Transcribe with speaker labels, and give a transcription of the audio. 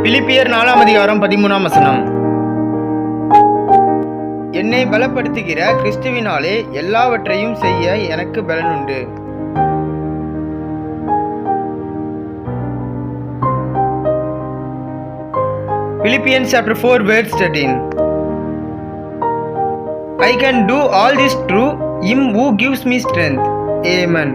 Speaker 1: பிலிப்பியர் 4 அதிகாரம் 13 வசனம். என்னை பலப்படுத்துகிற கிறிஸ்துவினாலே எல்லாவற்றையும் செய்ய எனக்கு பலனுண்டு. Philippians chapter 4 verse 13. I can do all this through Him who gives me strength. Amen.